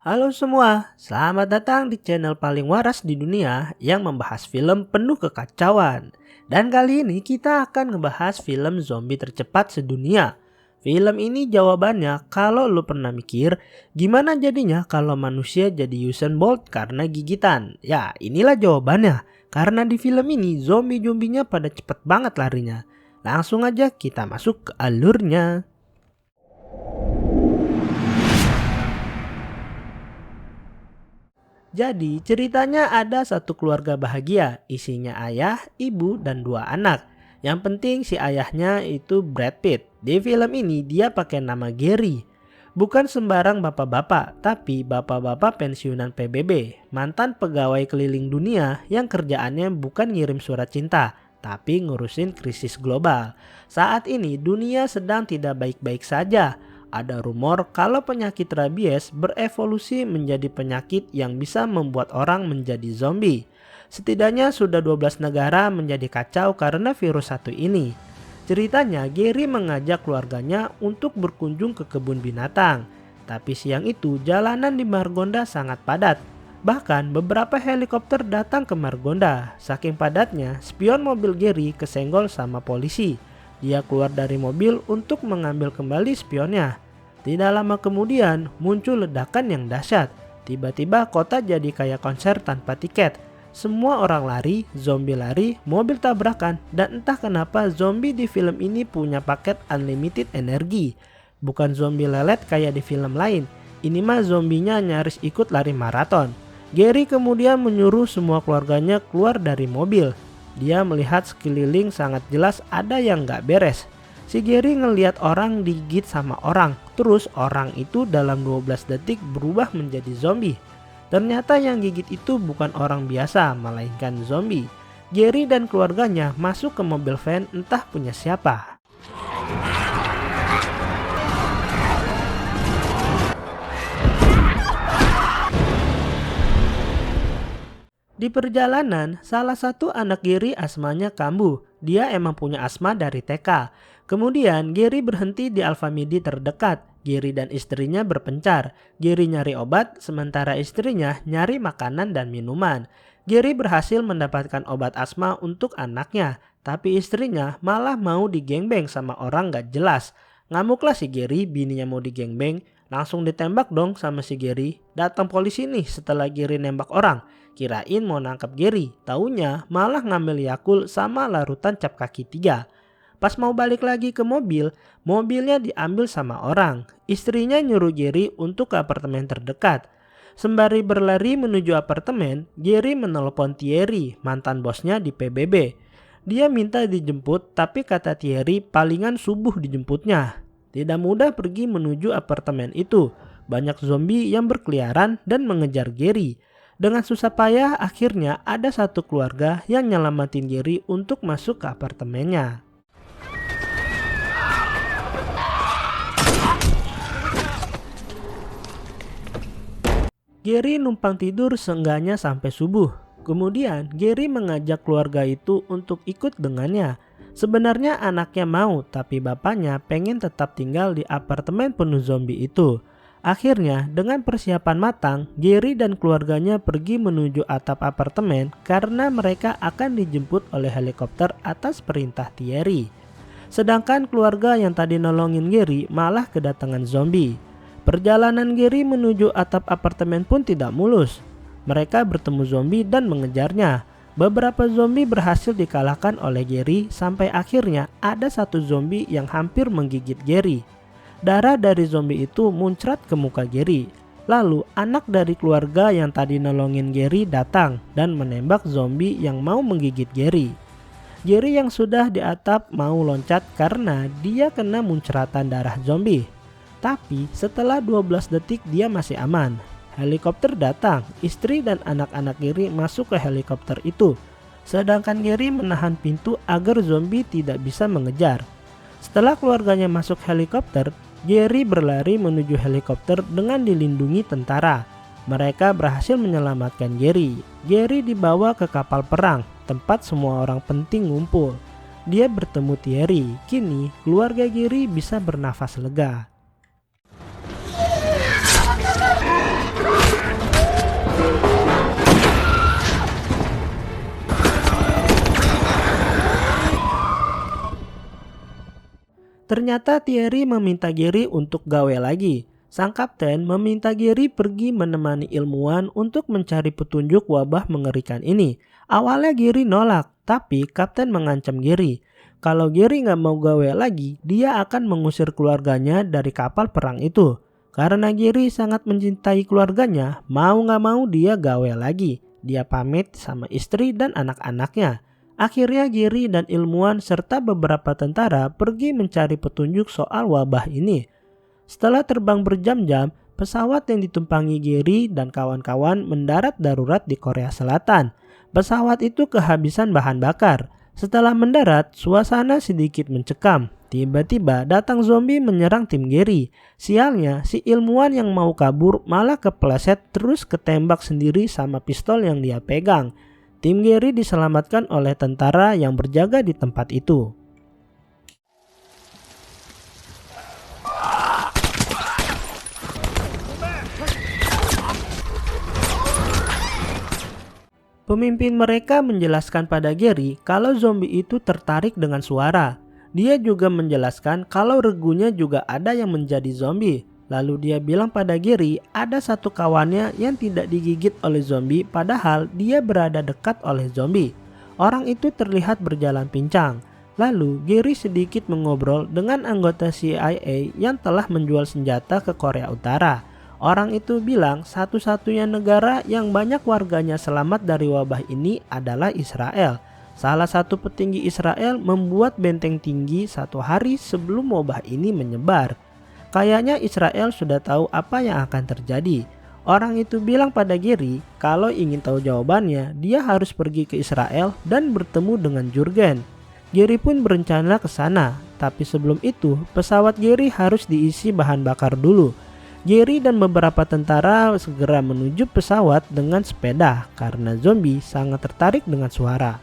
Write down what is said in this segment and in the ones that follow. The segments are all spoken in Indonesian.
Halo semua, selamat datang di channel paling waras di dunia yang membahas film penuh kekacauan. Dan kali ini kita akan ngebahas film zombie tercepat sedunia. Film ini jawabannya kalau lu pernah mikir gimana jadinya kalau manusia jadi Usain Bolt karena gigitan. Ya inilah jawabannya, karena di film ini zombie-zombinya pada cepet banget larinya. Langsung aja kita masuk ke alurnya. Jadi ceritanya ada satu keluarga bahagia, isinya ayah, ibu, dan dua anak. Yang penting si ayahnya itu Brad Pitt. Di film ini dia pakai nama Gary. Bukan sembarang bapak-bapak, tapi bapak-bapak pensiunan PBB, mantan pegawai keliling dunia yang kerjaannya bukan ngirim surat cinta, tapi ngurusin krisis global. Saat ini dunia sedang tidak baik-baik saja. Ada rumor kalau penyakit rabies berevolusi menjadi penyakit yang bisa membuat orang menjadi zombie. Setidaknya sudah 12 negara menjadi kacau karena virus satu ini. Ceritanya Gary mengajak keluarganya untuk berkunjung ke kebun binatang. Tapi siang itu jalanan di Margonda sangat padat. Bahkan beberapa helikopter datang ke Margonda. Saking padatnya, spion mobil Gary kesenggol sama polisi. Dia keluar dari mobil untuk mengambil kembali spionnya. Tidak lama kemudian muncul ledakan yang dahsyat. Tiba-tiba kota jadi kayak konser tanpa tiket. Semua orang lari, zombie lari, mobil tabrakan, dan entah kenapa zombie di film ini punya paket unlimited energi. Bukan zombie lelet kayak di film lain. Ini mah zombinya nyaris ikut lari maraton. Gary kemudian menyuruh semua keluarganya keluar dari mobil. Dia melihat sekeliling sangat jelas ada yang gak beres. Si Gary ngelihat orang digigit sama orang. Terus orang itu dalam 12 detik berubah menjadi zombie. Ternyata yang gigit itu bukan orang biasa, melainkan zombie. Gary dan keluarganya masuk ke mobil van entah punya siapa. Di perjalanan, salah satu anak Gary asmanya kambuh. Dia emang punya asma dari TK. Kemudian Gary berhenti di Alfamidi terdekat. Gary dan istrinya berpencar. Gary nyari obat, sementara istrinya nyari makanan dan minuman. Gary berhasil mendapatkan obat asma untuk anaknya. Tapi istrinya malah mau digengbeng sama orang gak jelas. Ngamuklah si Gary, bininya mau digengbeng. Langsung ditembak dong sama si Gary. Datang polisi nih setelah Gary nembak orang. Kirain mau nangkap Gary, taunya malah ngambil Yakult sama larutan cap kaki 3. Pas mau balik lagi ke mobil, mobilnya diambil sama orang. Istrinya nyuruh Gary untuk ke apartemen terdekat. Sembari berlari menuju apartemen, Gary menelpon Thierry, mantan bosnya di PBB. Dia minta dijemput, tapi kata Thierry palingan subuh dijemputnya. Tidak mudah pergi menuju apartemen itu. Banyak zombie yang berkeliaran dan mengejar Gary. Dengan susah payah akhirnya ada satu keluarga yang nyelamatin Gary untuk masuk ke apartemennya. Gary numpang tidur seenggaknya sampai subuh. Kemudian Gary mengajak keluarga itu untuk ikut dengannya. Sebenarnya anaknya mau, tapi bapaknya pengen tetap tinggal di apartemen penuh zombie itu. Akhirnya dengan persiapan matang, Gary dan keluarganya pergi menuju atap apartemen karena mereka akan dijemput oleh helikopter atas perintah Thierry. Sedangkan keluarga yang tadi nolongin Gary malah kedatangan zombie. Perjalanan Gary menuju atap apartemen pun tidak mulus. Mereka bertemu zombie dan mengejarnya. Beberapa zombie berhasil dikalahkan oleh Gary sampai akhirnya ada satu zombie yang hampir menggigit Gary. Darah dari zombie itu muncrat ke muka Gary. Lalu anak dari keluarga yang tadi nolongin Gary datang dan menembak zombie yang mau menggigit Gary. Gary yang sudah di atap mau loncat karena dia kena muncratan darah zombie. Tapi setelah 12 detik dia masih aman. Helikopter datang, istri dan anak-anak Gary masuk ke helikopter itu. Sedangkan Gary menahan pintu agar zombie tidak bisa mengejar. Setelah keluarganya masuk helikopter, Gary berlari menuju helikopter dengan dilindungi tentara. Mereka berhasil menyelamatkan Gary. Gary dibawa ke kapal perang, tempat semua orang penting ngumpul. Dia bertemu Thierry. Kini keluarga Gary bisa bernafas lega. Ternyata Thierry meminta Gary untuk gawe lagi. Sang kapten meminta Gary pergi menemani ilmuwan untuk mencari petunjuk wabah mengerikan ini. Awalnya Gary nolak, tapi kapten mengancam Gary. Kalau Gary nggak mau gawe lagi, dia akan mengusir keluarganya dari kapal perang itu. Karena Gary sangat mencintai keluarganya, mau nggak mau dia gawe lagi. Dia pamit sama istri dan anak-anaknya. Akhirnya Gary dan ilmuwan serta beberapa tentara pergi mencari petunjuk soal wabah ini. Setelah terbang berjam-jam, pesawat yang ditumpangi Gary dan kawan-kawan mendarat darurat di Korea Selatan. Pesawat itu kehabisan bahan bakar. Setelah mendarat, suasana sedikit mencekam. Tiba-tiba datang zombie menyerang tim Gary. Sialnya, si ilmuwan yang mau kabur malah kepleset terus ketembak sendiri sama pistol yang dia pegang. Tim Gary diselamatkan oleh tentara yang berjaga di tempat itu. Pemimpin mereka menjelaskan pada Gary kalau zombie itu tertarik dengan suara. Dia juga menjelaskan kalau regunya juga ada yang menjadi zombie. Lalu dia bilang pada Gary ada satu kawannya yang tidak digigit oleh zombie padahal dia berada dekat oleh zombie. Orang itu terlihat berjalan pincang. Lalu Gary sedikit mengobrol dengan anggota CIA yang telah menjual senjata ke Korea Utara. Orang itu bilang satu-satunya negara yang banyak warganya selamat dari wabah ini adalah Israel. Salah satu petinggi Israel membuat benteng tinggi satu hari sebelum wabah ini menyebar. Kayaknya Israel sudah tahu apa yang akan terjadi. Orang itu bilang pada Gary kalau ingin tahu jawabannya, dia harus pergi ke Israel dan bertemu dengan Jurgen. Gary pun berencana ke sana, tapi sebelum itu pesawat Gary harus diisi bahan bakar dulu. Gary dan beberapa tentara segera menuju pesawat dengan sepeda karena zombie sangat tertarik dengan suara.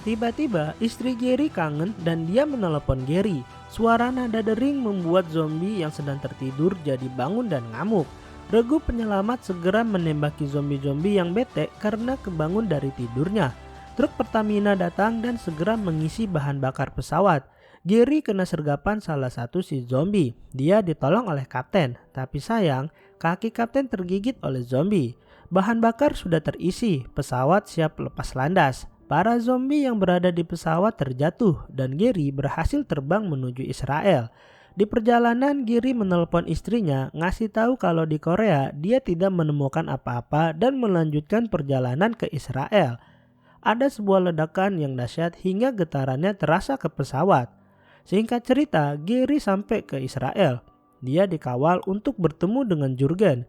Tiba-tiba istri Gary kangen dan dia menelepon Gary. Suara nada dering membuat zombie yang sedang tertidur jadi bangun dan ngamuk. Regu penyelamat segera menembaki zombie-zombie yang bete karena kebangun dari tidurnya. Truk Pertamina datang dan segera mengisi bahan bakar pesawat. Gary kena sergapan salah satu si zombie. Dia ditolong oleh kapten, tapi sayang kaki kapten tergigit oleh zombie. Bahan bakar sudah terisi, pesawat siap lepas landas. Para zombie yang berada di pesawat terjatuh dan Gary berhasil terbang menuju Israel. Di perjalanan Gary menelpon istrinya ngasih tahu kalau di Korea dia tidak menemukan apa-apa dan melanjutkan perjalanan ke Israel. Ada sebuah ledakan yang dahsyat hingga getarannya terasa ke pesawat. Singkat cerita, Gary sampai ke Israel. Dia dikawal untuk bertemu dengan Jurgen.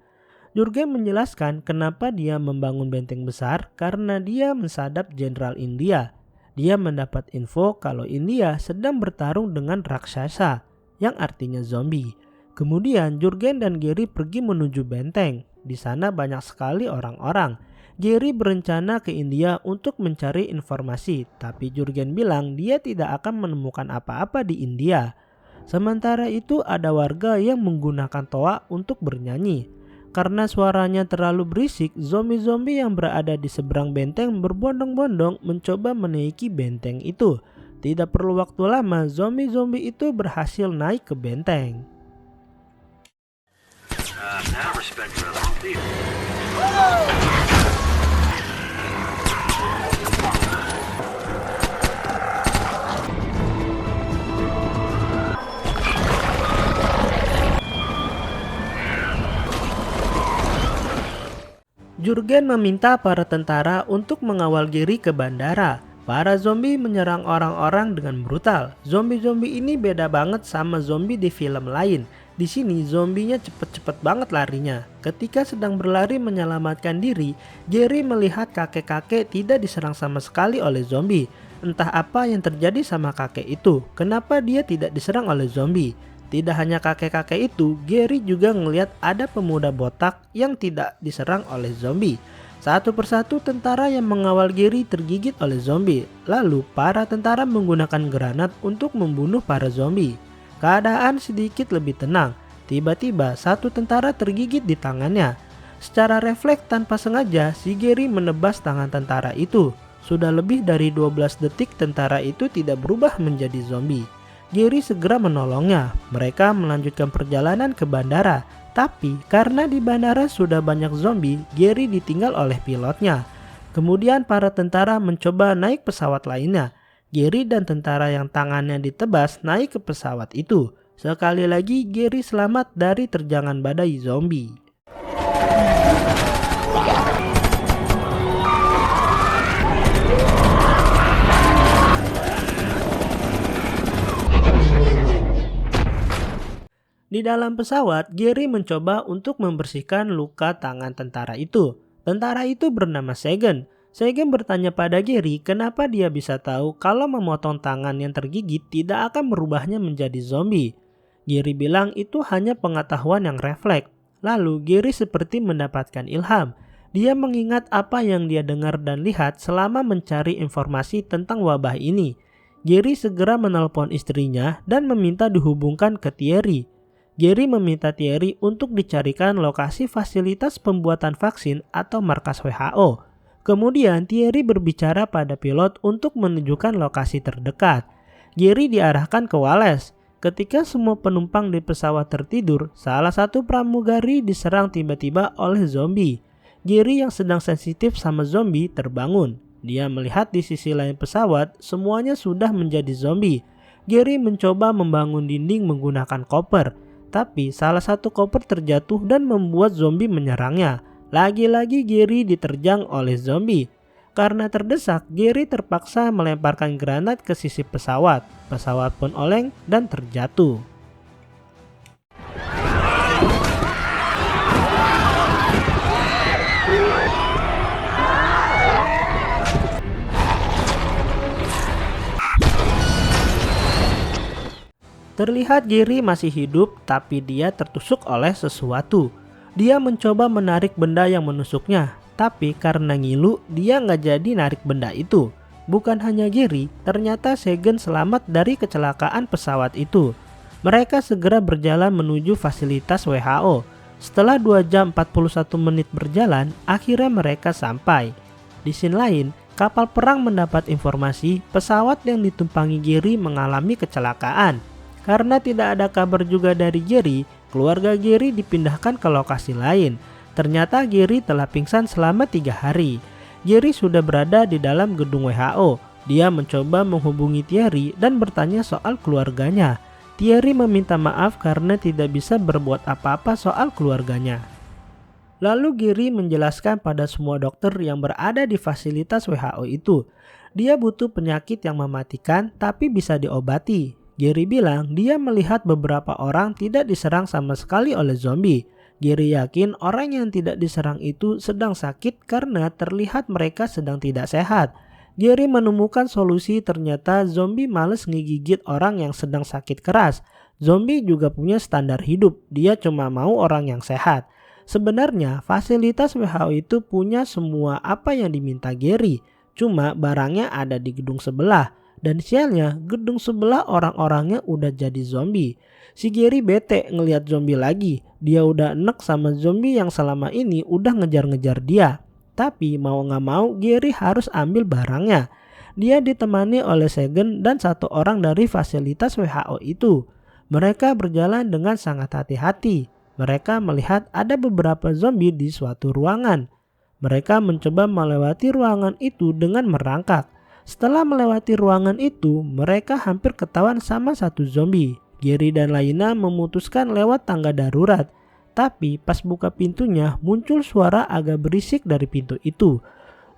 Jurgen menjelaskan kenapa dia membangun benteng besar karena dia mensadap Jenderal India. Dia mendapat info kalau India sedang bertarung dengan raksasa, yang artinya zombie. Kemudian Jurgen dan Gary pergi menuju benteng. Di sana banyak sekali orang-orang. Gary berencana ke India untuk mencari informasi, tapi Jurgen bilang dia tidak akan menemukan apa-apa di India. Sementara itu ada warga yang menggunakan toa untuk bernyanyi. Karena suaranya terlalu berisik, zombie-zombie yang berada di seberang benteng berbondong-bondong mencoba menaiki benteng itu. Tidak perlu waktu lama, zombie-zombie itu berhasil naik ke benteng. Jurgen meminta para tentara untuk mengawal Gary ke bandara. Para zombie menyerang orang-orang dengan brutal. Zombie-zombie ini beda banget sama zombie di film lain. Di sini zombinya cepet-cepet banget larinya. Ketika sedang berlari menyelamatkan diri, Gary melihat kakek-kakek tidak diserang sama sekali oleh zombie. Entah apa yang terjadi sama kakek itu. Kenapa dia tidak diserang oleh zombie? Tidak hanya kakek-kakek itu, Gary juga ngelihat ada pemuda botak yang tidak diserang oleh zombie. Satu persatu tentara yang mengawal Gary tergigit oleh zombie. Lalu para tentara menggunakan granat untuk membunuh para zombie. Keadaan sedikit lebih tenang. Tiba-tiba satu tentara tergigit di tangannya. Secara refleks tanpa sengaja, si Gary menebas tangan tentara itu. Sudah lebih dari 12 detik tentara itu tidak berubah menjadi zombie. Gary segera menolongnya. Mereka melanjutkan perjalanan ke bandara. Tapi karena di bandara sudah banyak zombie, Gary ditinggal oleh pilotnya. Kemudian para tentara mencoba naik pesawat lainnya. Gary dan tentara yang tangannya ditebas naik ke pesawat itu. Sekali lagi Gary selamat dari terjangan badai zombie. Di dalam pesawat, Gary mencoba untuk membersihkan luka tangan tentara itu. Tentara itu bernama Sagan. Sagan bertanya pada Gary kenapa dia bisa tahu kalau memotong tangan yang tergigit tidak akan merubahnya menjadi zombie. Gary bilang itu hanya pengetahuan yang refleks. Lalu Gary seperti mendapatkan ilham. Dia mengingat apa yang dia dengar dan lihat selama mencari informasi tentang wabah ini. Gary segera menelpon istrinya dan meminta dihubungkan ke Thierry. Gary meminta Thierry untuk dicarikan lokasi fasilitas pembuatan vaksin atau markas WHO. Kemudian Thierry berbicara pada pilot untuk menunjukkan lokasi terdekat. Gary diarahkan ke Wallace. Ketika semua penumpang di pesawat tertidur, salah satu pramugari diserang tiba-tiba oleh zombie. Gary yang sedang sensitif sama zombie terbangun. Dia melihat di sisi lain pesawat, semuanya sudah menjadi zombie. Gary mencoba membangun dinding menggunakan koper. Tapi salah satu koper terjatuh dan membuat zombie menyerangnya. Lagi-lagi Gary diterjang oleh zombie. Karena terdesak, Gary terpaksa melemparkan granat ke sisi pesawat. Pesawat pun oleng dan terjatuh. Terlihat Gary masih hidup, tapi dia tertusuk oleh sesuatu. Dia mencoba menarik benda yang menusuknya, tapi karena ngilu, dia nggak jadi narik benda itu. Bukan hanya Gary, ternyata Sagan selamat dari kecelakaan pesawat itu. Mereka segera berjalan menuju fasilitas WHO. Setelah 2 jam 41 menit berjalan, akhirnya mereka sampai. Di scene lain, kapal perang mendapat informasi pesawat yang ditumpangi Gary mengalami kecelakaan. Karena tidak ada kabar juga dari Gary, keluarga Gary dipindahkan ke lokasi lain. Ternyata Gary telah pingsan selama 3 hari. Gary sudah berada di dalam gedung WHO. Dia mencoba menghubungi Thierry dan bertanya soal keluarganya. Thierry meminta maaf karena tidak bisa berbuat apa-apa soal keluarganya. Lalu Gary menjelaskan pada semua dokter yang berada di fasilitas WHO itu. Dia butuh penyakit yang mematikan tapi bisa diobati. Gary bilang dia melihat beberapa orang tidak diserang sama sekali oleh zombie. Gary yakin orang yang tidak diserang itu sedang sakit karena terlihat mereka sedang tidak sehat. Gary menemukan solusi, ternyata zombie males ngegigit orang yang sedang sakit keras. Zombie juga punya standar hidup, dia cuma mau orang yang sehat. Sebenarnya fasilitas WHO itu punya semua apa yang diminta Gary, cuma barangnya ada di gedung sebelah. Dan sialnya, gedung sebelah orang-orangnya udah jadi zombie. Si Gary bete ngelihat zombie lagi. Dia udah enek sama zombie yang selama ini udah ngejar-ngejar dia. Tapi mau gak mau Gary harus ambil barangnya. Dia ditemani oleh Sagan dan 1 orang dari fasilitas WHO itu. Mereka berjalan dengan sangat hati-hati. Mereka melihat ada beberapa zombie di suatu ruangan. Mereka mencoba melewati ruangan itu dengan merangkak. Setelah melewati ruangan itu, mereka hampir ketahuan sama 1 zombie. Gary dan Laina memutuskan lewat tangga darurat. Tapi pas buka pintunya, muncul suara agak berisik dari pintu itu.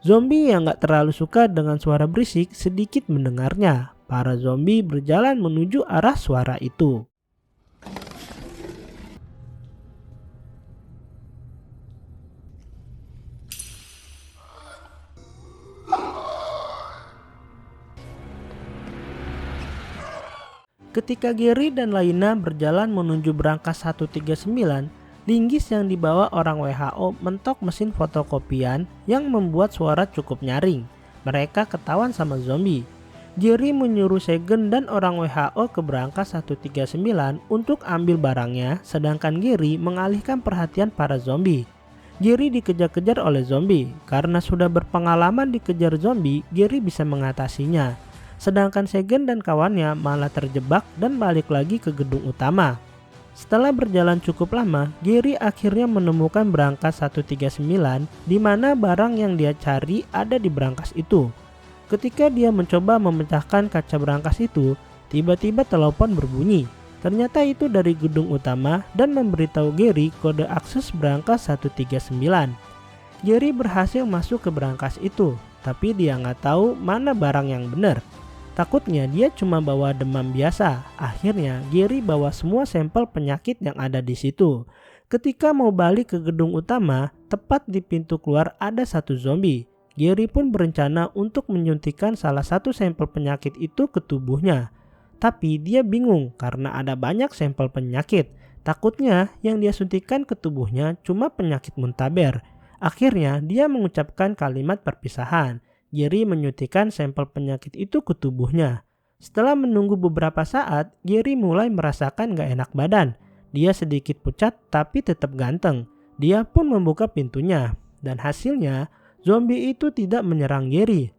Zombie yang gak terlalu suka dengan suara berisik sedikit mendengarnya. Para zombie berjalan menuju arah suara itu. Ketika Gary dan Laina berjalan menuju berangkas 139, linggis yang dibawa orang WHO mentok mesin fotokopian yang membuat suara cukup nyaring. Mereka ketahuan sama zombie. Gary menyuruh Sagan dan orang WHO ke berangkas 139 untuk ambil barangnya, sedangkan Gary mengalihkan perhatian para zombie. Gary dikejar-kejar oleh zombie. Karena sudah berpengalaman dikejar zombie, Gary bisa mengatasinya. Sedangkan Segen dan kawannya malah terjebak dan balik lagi ke gedung utama. Setelah berjalan cukup lama, Gary akhirnya menemukan berangkas 139 di mana barang yang dia cari ada di berangkas itu. Ketika dia mencoba memecahkan kaca berangkas itu, tiba-tiba telepon berbunyi. Ternyata itu dari gedung utama dan memberitahu Gary kode akses berangkas 139. Gary berhasil masuk ke berangkas itu, tapi dia nggak tahu mana barang yang benar. Takutnya dia cuma bawa demam biasa. Akhirnya Gary bawa semua sampel penyakit yang ada di situ. Ketika mau balik ke gedung utama, tepat di pintu keluar ada satu zombie. Gary pun berencana untuk menyuntikkan salah satu sampel penyakit itu ke tubuhnya. Tapi dia bingung karena ada banyak sampel penyakit. Takutnya yang dia suntikkan ke tubuhnya cuma penyakit muntaber. Akhirnya dia mengucapkan kalimat perpisahan. Gary menyuntikkan sampel penyakit itu ke tubuhnya. Setelah menunggu beberapa saat, Gary mulai merasakan gak enak badan. Dia sedikit pucat tapi tetap ganteng. Dia pun membuka pintunya. Dan hasilnya, zombie itu tidak menyerang Gary.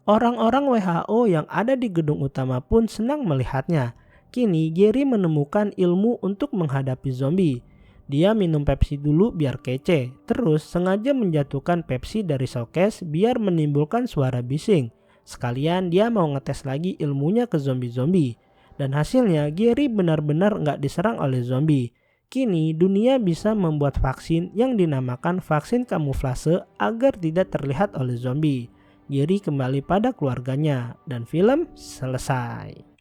Orang-orang WHO yang ada di gedung utama pun senang melihatnya. Kini Gary menemukan ilmu untuk menghadapi zombie. Dia minum Pepsi dulu biar kece, terus sengaja menjatuhkan Pepsi dari showcase biar menimbulkan suara bising. Sekalian dia mau ngetes lagi ilmunya ke zombie-zombie. Dan hasilnya Gary benar-benar nggak diserang oleh zombie. Kini dunia bisa membuat vaksin yang dinamakan vaksin kamuflase agar tidak terlihat oleh zombie. Gary kembali pada keluarganya dan film selesai.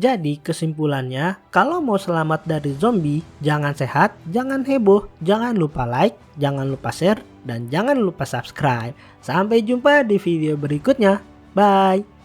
Jadi kesimpulannya, kalau mau selamat dari zombie, jangan sehat, jangan heboh, jangan lupa like, jangan lupa share, dan jangan lupa subscribe. Sampai jumpa di video berikutnya. Bye!